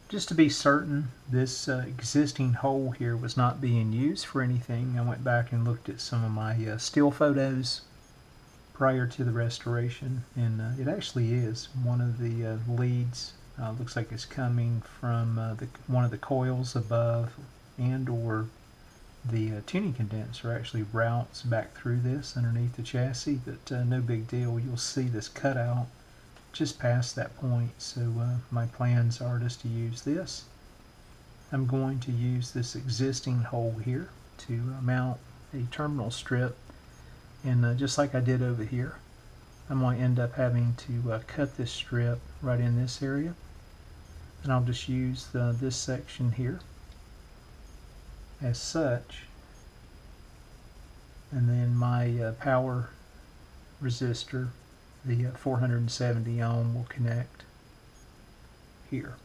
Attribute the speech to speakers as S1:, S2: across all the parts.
S1: Just to be certain this existing hole here was not being used for anything, I went back and looked at some of my still photos prior to the restoration, and it actually is. One of the leads looks like it's coming from one of the coils above, and or the tuning condenser actually routes back through this underneath the chassis, but no big deal. You'll see this cutout just past that point, so my plans are just to use this. I'm going to use this existing hole here to mount a terminal strip, and just like I did over here, I'm going to end up having to cut this strip right in this area, and I'll just use this section here as such, and then my power resistor, the 470 ohm, will connect here.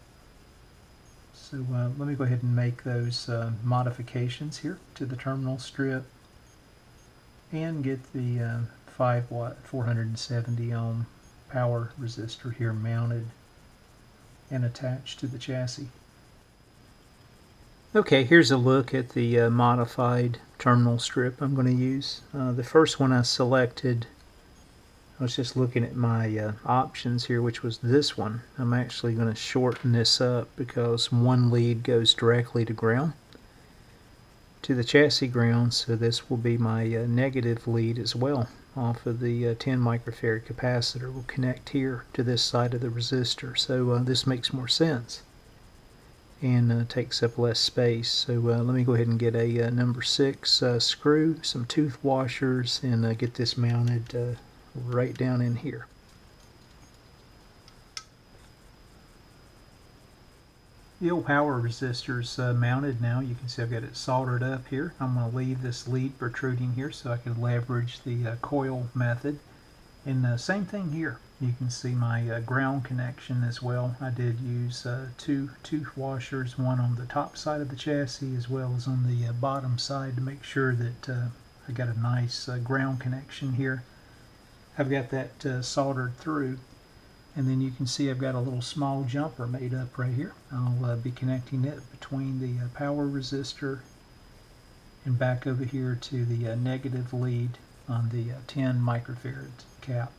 S1: So let me go ahead and make those modifications here to the terminal strip and get the 5 watt 470 ohm power resistor here mounted and attached to the chassis. Okay, here's a look at the modified terminal strip I'm going to use. The first one I selected, I was just looking at my options here, which was this one. I'm actually going to shorten this up because one lead goes directly to ground, to the chassis ground, so this will be my negative lead as well. Off of the 10 microfarad capacitor will connect here to this side of the resistor, so this makes more sense and takes up less space. So let me go ahead and get a number 6 screw, some tooth washers, and get this mounted right down in here. The old power resistor's mounted now. You can see I've got it soldered up here. I'm going to leave this lead protruding here so I can leverage the coil method. And same thing here. You can see my ground connection as well. I did use 2 tooth washers, one on the top side of the chassis as well as on the bottom side, to make sure that I got a nice ground connection here. I've got that soldered through, and then you can see I've got a little small jumper made up right here. I'll be connecting it between the power resistor and back over here to the negative lead on the 10 microfarad cap.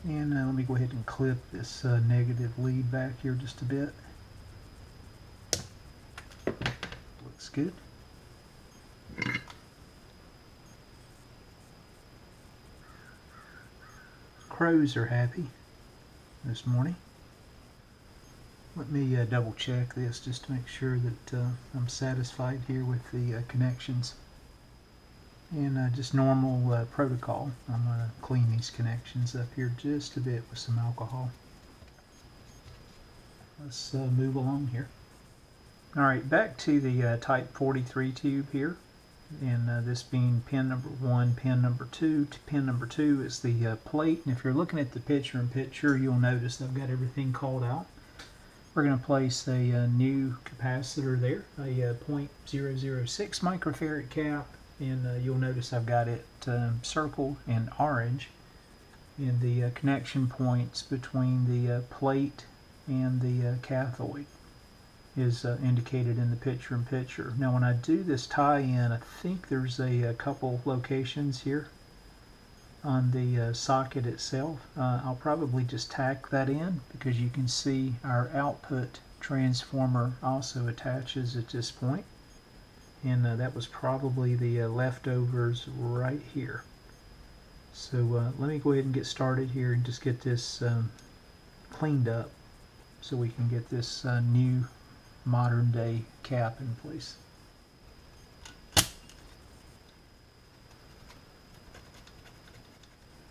S1: And let me go ahead and clip this negative lead back here just a bit. Looks good. Crows are happy this morning. Let me double check this just to make sure that I'm satisfied here with the connections. And just normal protocol, I'm going to clean these connections up here just a bit with some alcohol. Let's move along here. Alright, back to the type 43 tube here, and this being pin number 1, pin number 2. Pin number 2 is the plate, and if you're looking at the picture-in-picture, you'll notice I've got everything called out. We're going to place a new capacitor there, a 0.006 microfarad cap, and you'll notice I've got it circled in orange, and the connection points between the plate and the cathode is indicated in the picture-in-picture. Now when I do this tie-in, I think there's a couple locations here on the socket itself. I'll probably just tack that in because you can see our output transformer also attaches at this point, and that was probably the leftovers right here. So let me go ahead and get started here and just get this cleaned up so we can get this new modern day cap in place.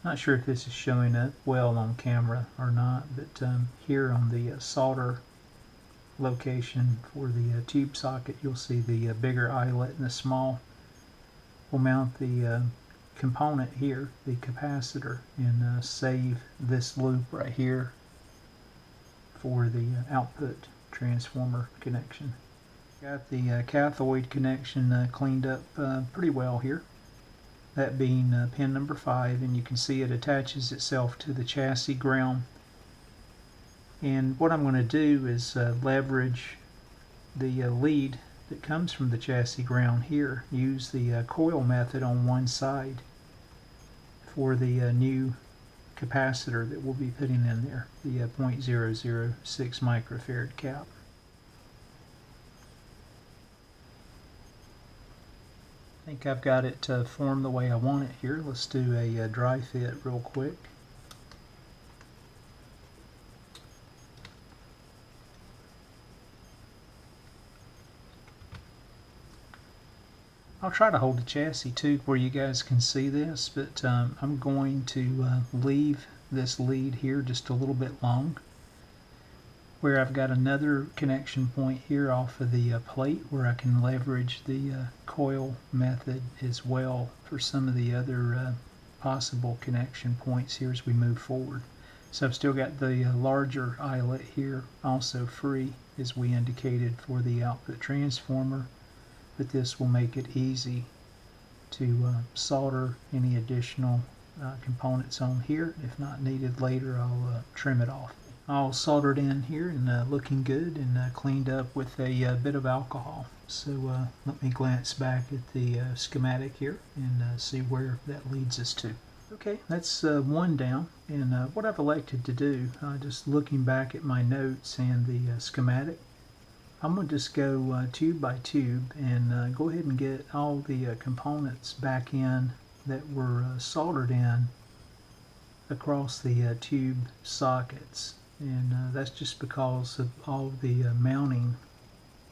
S1: Not sure if this is showing up well on camera or not, but here on the solder location for the tube socket, you'll see the bigger eyelet and the small. We'll mount the component here, the capacitor, and save this loop right here for the output transformer connection. Got the cathode connection cleaned up pretty well here, that being pin number 5, and you can see it attaches itself to the chassis ground. And what I'm going to do is leverage the lead that comes from the chassis ground here, use the coil method on one side for the new capacitor that we'll be putting in there, the 0.006 microfarad cap. I think I've got it formed the way I want it here. Let's do a dry fit real quick. I'll try to hold the chassis too where you guys can see this, but I'm going to leave this lead here just a little bit long, where I've got another connection point here off of the plate where I can leverage the coil method as well for some of the other possible connection points here as we move forward. So I've still got the larger eyelet here also free as we indicated for the output transformer, but this will make it easy to solder any additional components on here. If not needed later, I'll trim it off. All soldered in here and looking good and cleaned up with a bit of alcohol. So let me glance back at the schematic here and see where that leads us to. Okay, that's one down, and what I've elected to do, just looking back at my notes and the schematic, I'm going to just go tube by tube and go ahead and get all the components back in that were soldered in across the tube sockets. And that's just because of all the mounting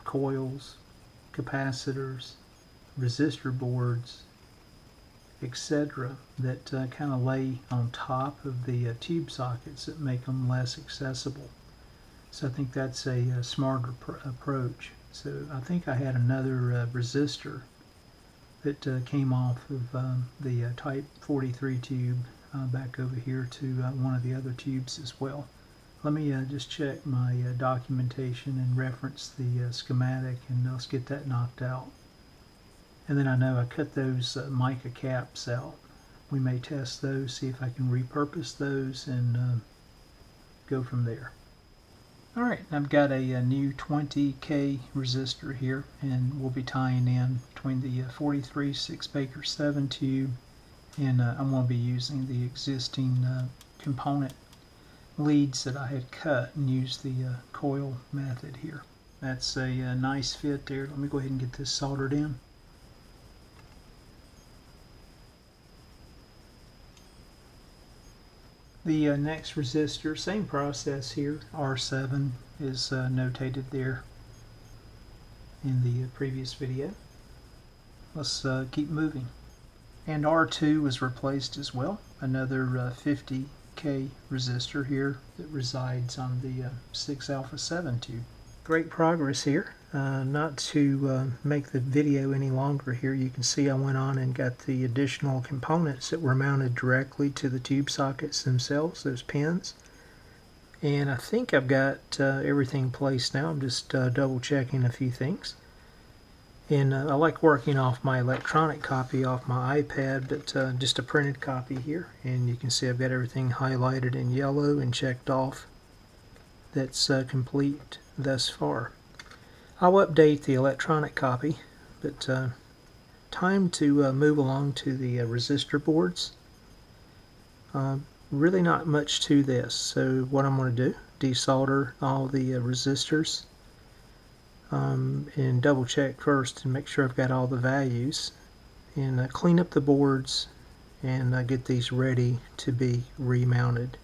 S1: coils, capacitors, resistor boards, etc. that kind of lay on top of the tube sockets that make them less accessible. So I think that's a smarter approach. So I think I had another resistor that came off of the type 43 tube back over here to one of the other tubes as well. Let me just check my documentation and reference the schematic, and let's get that knocked out. And then I know I cut those mica caps out. We may test those, see if I can repurpose those, and go from there. Alright, I've got a new 20K resistor here, and we'll be tying in between the 43 6-Baker 7 tube, and I'm going to be using the existing component leads that I had cut and used the coil method here. That's a nice fit there. Let me go ahead and get this soldered in. The next resistor, same process here. R7 is notated there in the previous video. Let's keep moving. And R2 was replaced as well. Another 50K resistor here that resides on the 6 alpha 7 tube. Great progress here. Not to make the video any longer here, you can see I went on and got the additional components that were mounted directly to the tube sockets themselves, those pins. And I think I've got everything placed now. I'm just double checking a few things. And I like working off my electronic copy off my iPad, but just a printed copy here. And you can see I've got everything highlighted in yellow and checked off. That's complete thus far. I'll update the electronic copy, but time to move along to the resistor boards. Really not much to this, so what I'm going to do, desolder all the resistors and double check first and make sure I've got all the values, and clean up the boards and get these ready to be remounted.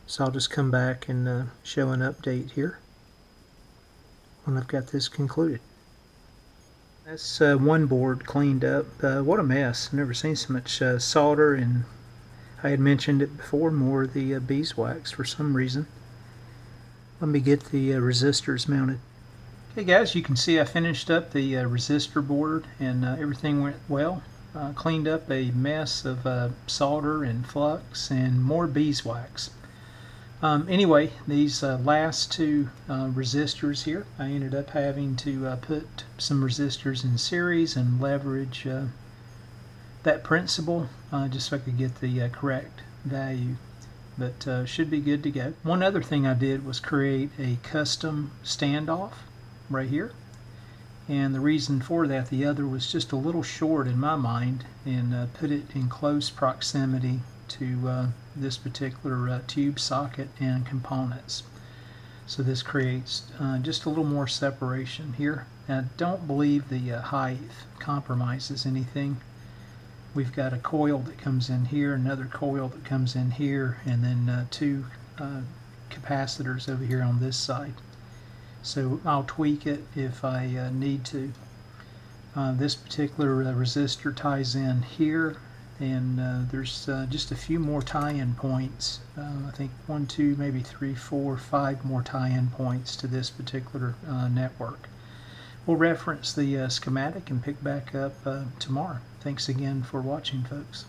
S1: So I'll just come back and show an update here when I've got this concluded. That's one board cleaned up. What a mess. I've never seen so much solder, and I had mentioned it before, more of the beeswax for some reason. Let me get the resistors mounted. Okay guys, you can see I finished up the resistor board, and everything went well. Cleaned up a mess of solder and flux and more beeswax. Anyway, these last two resistors here, I ended up having to put some resistors in series and leverage that principle just so I could get the correct value. but should be good to go. One other thing I did was create a custom standoff right here, and the reason for that, the other was just a little short in my mind, and put it in close proximity to this particular tube socket and components. So this creates just a little more separation here. And I don't believe the height compromises anything. We've got a coil that comes in here, another coil that comes in here, and then two capacitors over here on this side. So I'll tweak it if I need to. This particular resistor ties in here, and there's just a few more tie-in points. I think 1, 2, maybe 3, 4, 5 more tie-in points to this particular network. We'll reference the schematic and pick back up tomorrow. Thanks again for watching, folks.